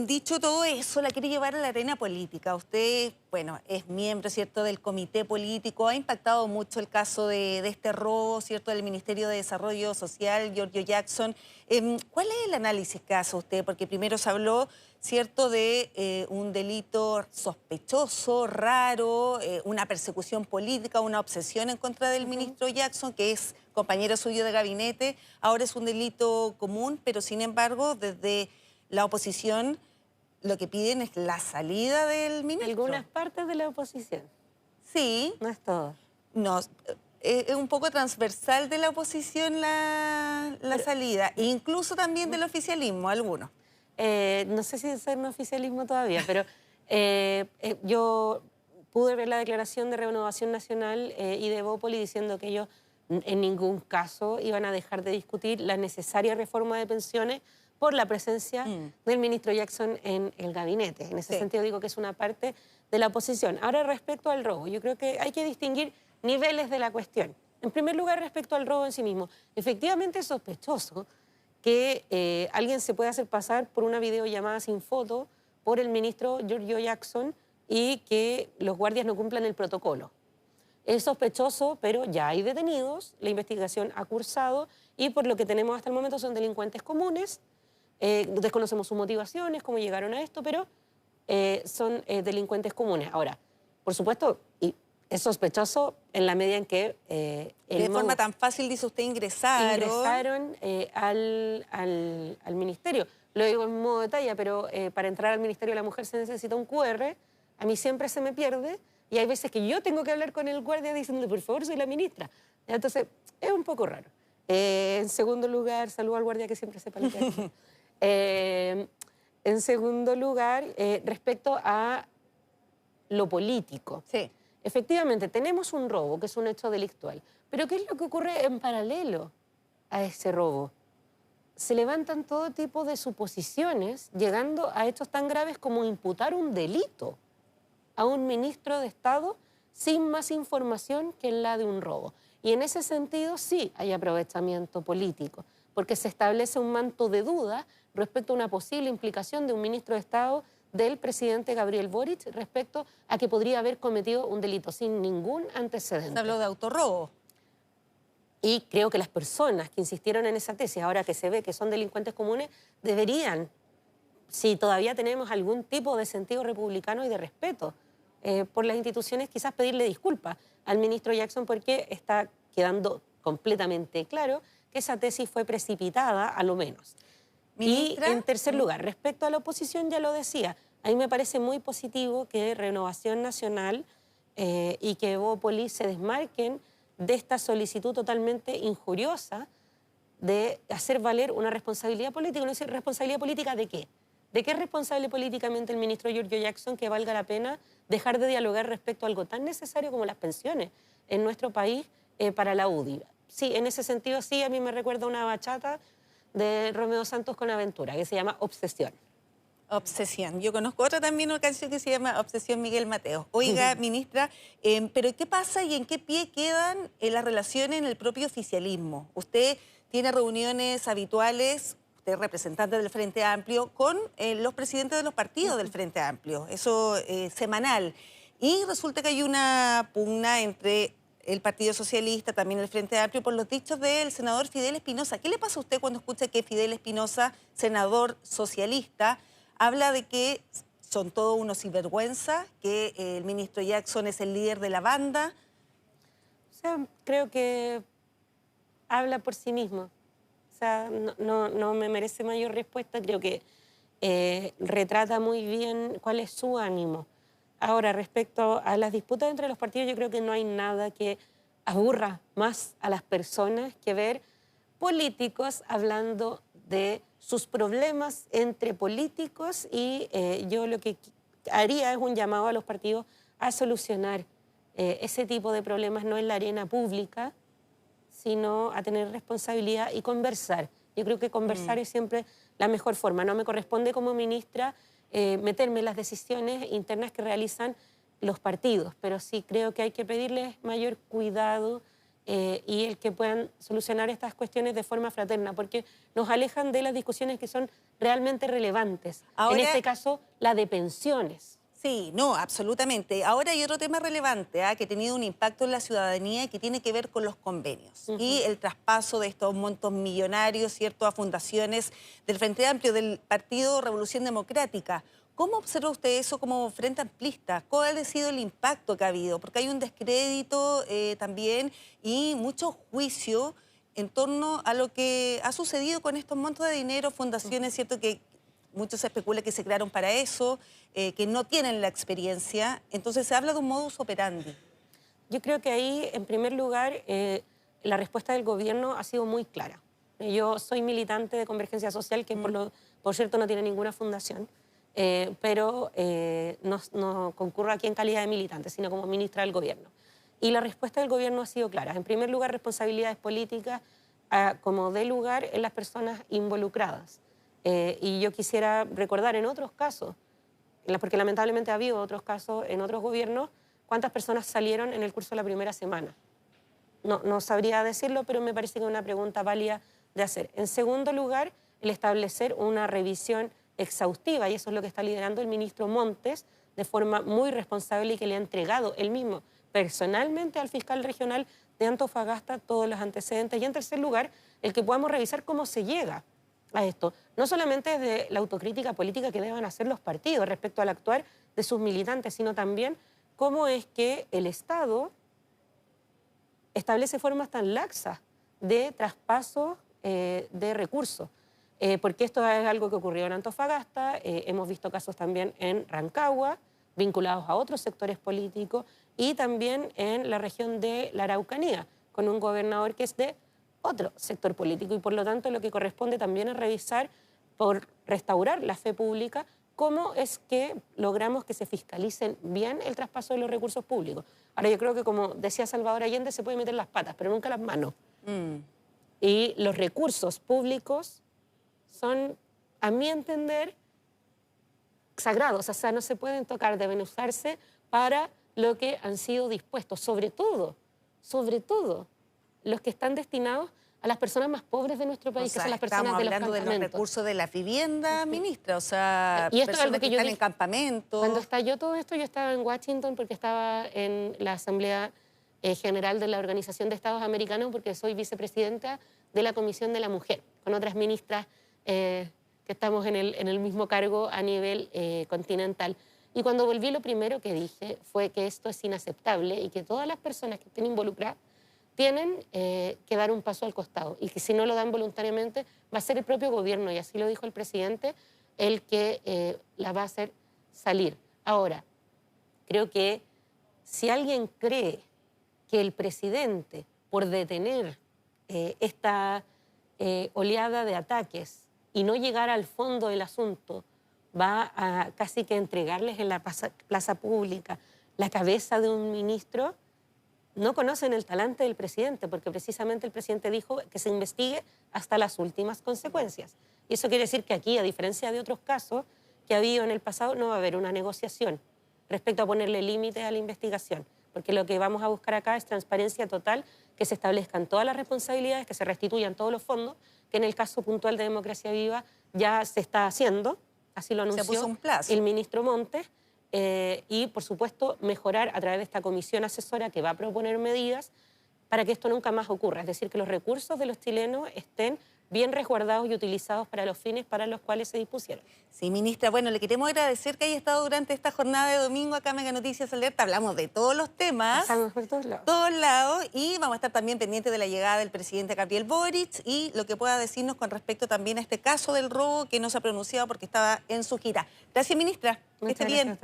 dicho todo eso, la quiere llevar a la arena política. Usted, bueno, es miembro, ¿cierto?, del comité político. Ha impactado mucho el caso de este robo, ¿cierto?, del Ministerio de Desarrollo Social, Giorgio Jackson. ¿Cuál es el análisis que hace usted? Porque primero se habló, ¿cierto?, de un delito sospechoso, raro, una persecución política, una obsesión en contra del ministro Jackson, que es compañero suyo de gabinete. Ahora es un delito común, pero sin embargo, desde la oposición lo que piden es la salida del ministro. Algunas partes de la oposición, Sí, no es todo. no, es un poco transversal de la oposición la salida, e incluso también del oficialismo, algunos. No sé si es un oficialismo todavía, pero yo pude ver la declaración de Renovación Nacional y de Bópoli diciendo que ellos en ningún caso iban a dejar de discutir la necesaria reforma de pensiones por la presencia del ministro Jackson en el gabinete. En ese sentido digo que es una parte de la oposición. Ahora, respecto al robo, yo creo que hay que distinguir niveles de la cuestión. En primer lugar, respecto al robo en sí mismo. Efectivamente es sospechoso que alguien se pueda hacer pasar por una videollamada sin foto por el ministro Giorgio Jackson y que los guardias no cumplan el protocolo. Es sospechoso, pero ya hay detenidos, la investigación ha cursado y por lo que tenemos hasta el momento son delincuentes comunes. Desconocemos sus motivaciones, cómo llegaron a esto, pero son delincuentes comunes. Ahora, por supuesto, y es sospechoso en la medida en que... de forma tan fácil, dice usted, ingresaron al ministerio. Lo digo en modo detalle, pero para entrar al Ministerio de la Mujer se necesita un QR. A mí siempre se me pierde y hay veces que yo tengo que hablar con el guardia diciéndole, por favor, soy la ministra. Entonces, es un poco raro. En segundo lugar, saludo al guardia que siempre sepa lo que hace. En segundo lugar, respecto a lo político. Sí. Efectivamente, tenemos un robo, que es un hecho delictual. Pero ¿qué es lo que ocurre en paralelo a ese robo? Se levantan todo tipo de suposiciones, llegando a hechos tan graves como imputar un delito a un ministro de Estado sin más información que la de un robo. Y en ese sentido sí hay aprovechamiento político, porque se establece un manto de duda respecto a una posible implicación de un ministro de Estado del presidente Gabriel Boric respecto a que podría haber cometido un delito sin ningún antecedente. Se habló de autorrobo. Y creo que las personas que insistieron en esa tesis, ahora que se ve que son delincuentes comunes, deberían, si todavía tenemos algún tipo de sentido republicano y de respeto por las instituciones, quizás pedirle disculpas al ministro Jackson porque está quedando completamente claro que esa tesis fue precipitada, a lo menos. ¿Ministra? Y en tercer lugar, respecto a la oposición, ya lo decía, a mí me parece muy positivo que Renovación Nacional y que Bópoli se desmarquen de esta solicitud totalmente injuriosa de hacer valer una responsabilidad política. ¿No es responsabilidad política de qué? ¿De qué es responsable políticamente el ministro Giorgio Jackson que valga la pena dejar de dialogar respecto a algo tan necesario como las pensiones en nuestro país para la UDI? Sí, en ese sentido sí, a mí me recuerda una bachata de Romeo Santos con Aventura, que se llama Obsesión. Obsesión. Yo conozco otra también, una canción que se llama Obsesión Miguel Mateo. Oiga, ministra, ¿pero qué pasa y en qué pie quedan las relaciones en el propio oficialismo? Usted tiene reuniones habituales, usted es representante del Frente Amplio, con los presidentes de los partidos del Frente Amplio, eso semanal. Y resulta que hay una pugna entre el Partido Socialista, también el Frente Amplio, por los dichos del senador Fidel Espinosa. ¿Qué le pasa a usted cuando escucha que Fidel Espinosa, senador socialista, habla de que son todos unos sinvergüenza, que el ministro Jackson es el líder de la banda? O sea, creo que habla por sí mismo. O sea, no me merece mayor respuesta. Creo que retrata muy bien cuál es su ánimo. Ahora, respecto a las disputas entre los partidos, yo creo que no hay nada que aburra más a las personas que ver políticos hablando de sus problemas entre políticos y yo lo que haría es un llamado a los partidos a solucionar ese tipo de problemas no en la arena pública, sino a tener responsabilidad y conversar. Yo creo que conversar es siempre la mejor forma. No me corresponde como ministra meterme en las decisiones internas que realizan los partidos, pero sí creo que hay que pedirles mayor cuidado y el que puedan solucionar estas cuestiones de forma fraterna, porque nos alejan de las discusiones que son realmente relevantes. Ahora, en este caso, la de pensiones. Sí, no, absolutamente. Ahora hay otro tema relevante que ha tenido un impacto en la ciudadanía y que tiene que ver con los convenios y el traspaso de estos montos millonarios, ¿cierto?, a fundaciones del Frente Amplio, del Partido Revolución Democrática. ¿Cómo observa usted eso como Frente Amplista? ¿Cuál ha sido el impacto que ha habido? Porque hay un descrédito también y mucho juicio en torno a lo que ha sucedido con estos montos de dinero, fundaciones, ¿cierto?, que mucho se especula que se crearon para eso, que no tienen la experiencia. Entonces se habla de un modus operandi. Yo creo que ahí, en primer lugar, la respuesta del gobierno ha sido muy clara. Yo soy militante de Convergencia Social, que por cierto no tiene ninguna fundación, pero no concurro aquí en calidad de militante, sino como ministra del gobierno. Y la respuesta del gobierno ha sido clara. En primer lugar, responsabilidades políticas, como dé lugar en las personas involucradas. Y yo quisiera recordar en otros casos, porque lamentablemente ha habido otros casos en otros gobiernos, cuántas personas salieron en el curso de la primera semana. No sabría decirlo, pero me parece que es una pregunta válida de hacer. En segundo lugar, el establecer una revisión exhaustiva, y eso es lo que está liderando el ministro Montes, de forma muy responsable y que le ha entregado él mismo personalmente al fiscal regional de Antofagasta todos los antecedentes. Y en tercer lugar, el que podamos revisar cómo se llega a esto, no solamente desde la autocrítica política que deban hacer los partidos respecto al actuar de sus militantes, sino también cómo es que el Estado establece formas tan laxas de traspaso de recursos. Porque esto es algo que ocurrió en Antofagasta, hemos visto casos también en Rancagua, vinculados a otros sectores políticos, y también en la región de la Araucanía, con un gobernador que es de otro sector político, y por lo tanto lo que corresponde también es revisar, por restaurar la fe pública, cómo es que logramos que se fiscalicen bien el traspaso de los recursos públicos. Ahora yo creo que, como decía Salvador Allende, se puede meter las patas, pero nunca las manos. Y los recursos públicos son, a mi entender, sagrados, o sea, no se pueden tocar, deben usarse para lo que han sido dispuestos, sobre todo, los que están destinados a las personas más pobres de nuestro país, que son las personas de los campamentos. Estamos hablando de los recursos de la vivienda, ministra, o sea, y esto es algo personas que están en campamentos. Cuando estalló todo esto, yo estaba en Washington porque estaba en la Asamblea General de la Organización de Estados Americanos, porque soy vicepresidenta de la Comisión de la Mujer, con otras ministras que estamos en el mismo cargo a nivel continental. Y cuando volví, lo primero que dije fue que esto es inaceptable y que todas las personas que estén involucradas tienen que dar un paso al costado, y que si no lo dan voluntariamente va a ser el propio gobierno, y así lo dijo el presidente, el que la va a hacer salir. Ahora, creo que si alguien cree que el presidente, por detener esta oleada de ataques y no llegar al fondo del asunto, va a casi que entregarles en la plaza pública la cabeza de un ministro, no conocen el talante del presidente, porque precisamente el presidente dijo que se investigue hasta las últimas consecuencias. Y eso quiere decir que aquí, a diferencia de otros casos que ha habido en el pasado, no va a haber una negociación respecto a ponerle límite a la investigación, porque lo que vamos a buscar acá es transparencia total, que se establezcan todas las responsabilidades, que se restituyan todos los fondos, que en el caso puntual de Democracia Viva ya se está haciendo, así lo anunció el ministro Montes, y, por supuesto, mejorar a través de esta comisión asesora que va a proponer medidas para que esto nunca más ocurra. Es decir, que los recursos de los chilenos estén bien resguardados y utilizados para los fines para los cuales se dispusieron. Sí, ministra, bueno, le queremos agradecer que haya estado durante esta jornada de domingo acá en Mega Noticias Alerta. Hablamos de todos los temas. Pasamos por todos lados. Todos lados, y vamos a estar también pendientes de la llegada del presidente Gabriel Boric y lo que pueda decirnos con respecto también a este caso del robo, que no se ha pronunciado porque estaba en su gira. Gracias, ministra. Que esté bien.